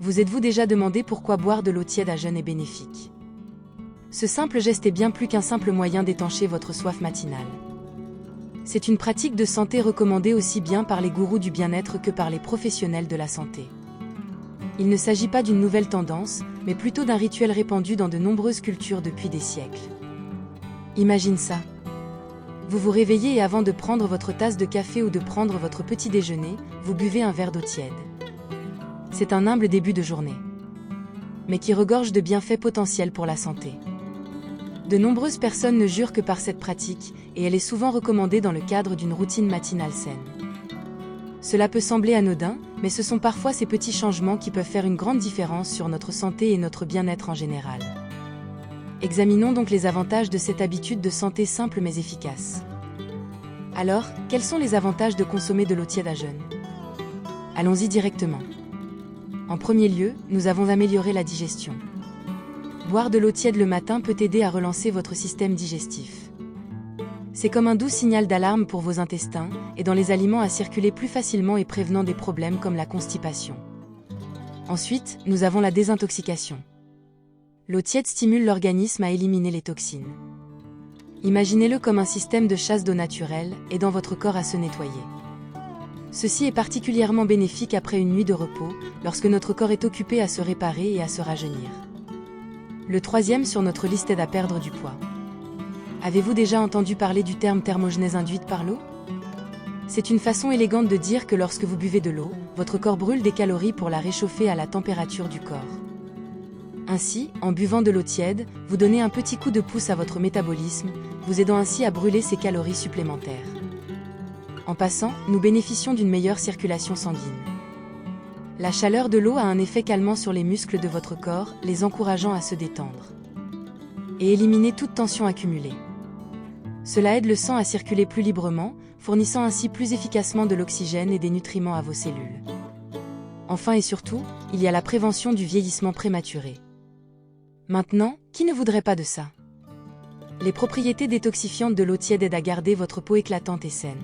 Vous êtes-vous déjà demandé pourquoi boire de l'eau tiède à jeun est bénéfique? Ce simple geste est bien plus qu'un simple moyen d'étancher votre soif matinale. C'est une pratique de santé recommandée aussi bien par les gourous du bien-être que par les professionnels de la santé. Il ne s'agit pas d'une nouvelle tendance, mais plutôt d'un rituel répandu dans de nombreuses cultures depuis des siècles. Imagine ça. Vous vous réveillez et avant de prendre votre tasse de café ou de prendre votre petit déjeuner, vous buvez un verre d'eau tiède. C'est un humble début de journée, mais qui regorge de bienfaits potentiels pour la santé. De nombreuses personnes ne jurent que par cette pratique, et elle est souvent recommandée dans le cadre d'une routine matinale saine. Cela peut sembler anodin, mais ce sont parfois ces petits changements qui peuvent faire une grande différence sur notre santé et notre bien-être en général. Examinons donc les avantages de cette habitude de santé simple mais efficace. Alors, quels sont les avantages de consommer de l'eau tiède à jeun? Allons-y directement. En premier lieu, nous avons amélioré la digestion. Boire de l'eau tiède le matin peut aider à relancer votre système digestif. C'est comme un doux signal d'alarme pour vos intestins, aidant les aliments à circuler plus facilement et prévenant des problèmes comme la constipation. Ensuite, nous avons la désintoxication. L'eau tiède stimule l'organisme à éliminer les toxines. Imaginez-le comme un système de chasse d'eau naturelle, aidant votre corps à se nettoyer. Ceci est particulièrement bénéfique après une nuit de repos, lorsque notre corps est occupé à se réparer et à se rajeunir. Le troisième sur notre liste aide à perdre du poids. Avez-vous déjà entendu parler du terme thermogenèse induite par l'eau? C'est une façon élégante de dire que lorsque vous buvez de l'eau, votre corps brûle des calories pour la réchauffer à la température du corps. Ainsi, en buvant de l'eau tiède, vous donnez un petit coup de pouce à votre métabolisme, vous aidant ainsi à brûler ces calories supplémentaires. En passant, nous bénéficions d'une meilleure circulation sanguine. La chaleur de l'eau a un effet calmant sur les muscles de votre corps, les encourageant à se détendre et éliminer toute tension accumulée. Cela aide le sang à circuler plus librement, fournissant ainsi plus efficacement de l'oxygène et des nutriments à vos cellules. Enfin et surtout, il y a la prévention du vieillissement prématuré. Maintenant, qui ne voudrait pas de ça? Les propriétés détoxifiantes de l'eau tiède aident à garder votre peau éclatante et saine.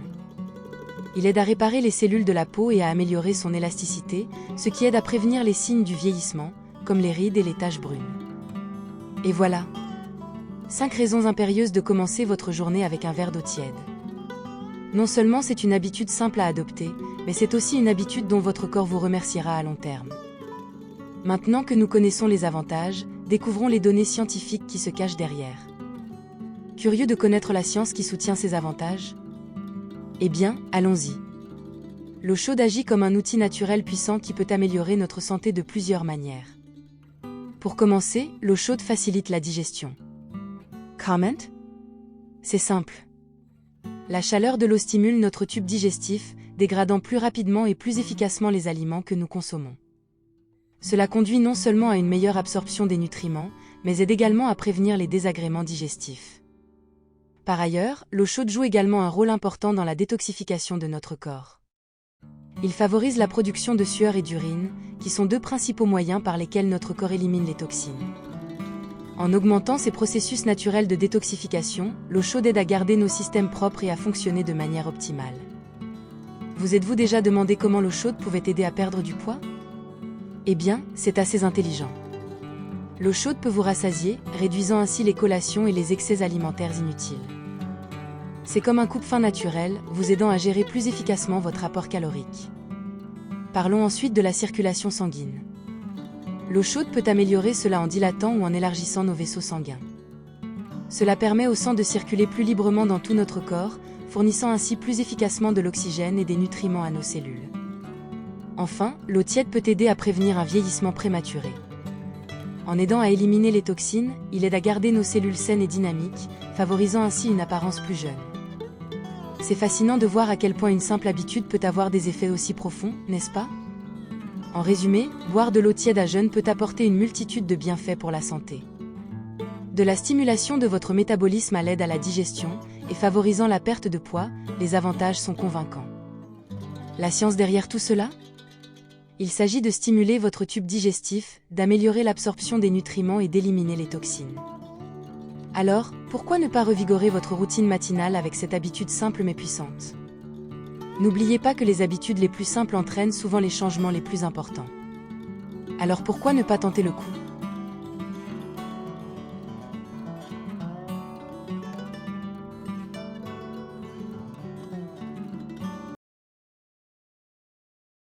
Il aide à réparer les cellules de la peau et à améliorer son élasticité, ce qui aide à prévenir les signes du vieillissement, comme les rides et les taches brunes. Et voilà. 5 raisons impérieuses de commencer votre journée avec un verre d'eau tiède. Non seulement c'est une habitude simple à adopter, mais c'est aussi une habitude dont votre corps vous remerciera à long terme. Maintenant que nous connaissons les avantages, découvrons les données scientifiques qui se cachent derrière. Curieux de connaître la science qui soutient ces avantages? Eh bien, allons-y. L'eau chaude agit comme un outil naturel puissant qui peut améliorer notre santé de plusieurs manières. Pour commencer, l'eau chaude facilite la digestion. Comment? C'est simple. La chaleur de l'eau stimule notre tube digestif, dégradant plus rapidement et plus efficacement les aliments que nous consommons. Cela conduit non seulement à une meilleure absorption des nutriments, mais aide également à prévenir les désagréments digestifs. Par ailleurs, l'eau chaude joue également un rôle important dans la détoxification de notre corps. Il favorise la production de sueur et d'urine, qui sont 2 principaux moyens par lesquels notre corps élimine les toxines. En augmentant ces processus naturels de détoxification, l'eau chaude aide à garder nos systèmes propres et à fonctionner de manière optimale. Vous êtes-vous déjà demandé comment l'eau chaude pouvait aider à perdre du poids? Eh bien, c'est assez intelligent. L'eau chaude peut vous rassasier, réduisant ainsi les collations et les excès alimentaires inutiles. C'est comme un coupe-faim naturel, vous aidant à gérer plus efficacement votre apport calorique. Parlons ensuite de la circulation sanguine. L'eau chaude peut améliorer cela en dilatant ou en élargissant nos vaisseaux sanguins. Cela permet au sang de circuler plus librement dans tout notre corps, fournissant ainsi plus efficacement de l'oxygène et des nutriments à nos cellules. Enfin, l'eau tiède peut aider à prévenir un vieillissement prématuré. En aidant à éliminer les toxines, il aide à garder nos cellules saines et dynamiques, favorisant ainsi une apparence plus jeune. C'est fascinant de voir à quel point une simple habitude peut avoir des effets aussi profonds, n'est-ce pas? En résumé, boire de l'eau tiède à jeun peut apporter une multitude de bienfaits pour la santé. De la stimulation de votre métabolisme à l'aide à la digestion, et favorisant la perte de poids, les avantages sont convaincants. La science derrière tout cela? Il s'agit de stimuler votre tube digestif, d'améliorer l'absorption des nutriments et d'éliminer les toxines. Alors, pourquoi ne pas revigorer votre routine matinale avec cette habitude simple mais puissante? N'oubliez pas que les habitudes les plus simples entraînent souvent les changements les plus importants. Alors pourquoi ne pas tenter le coup?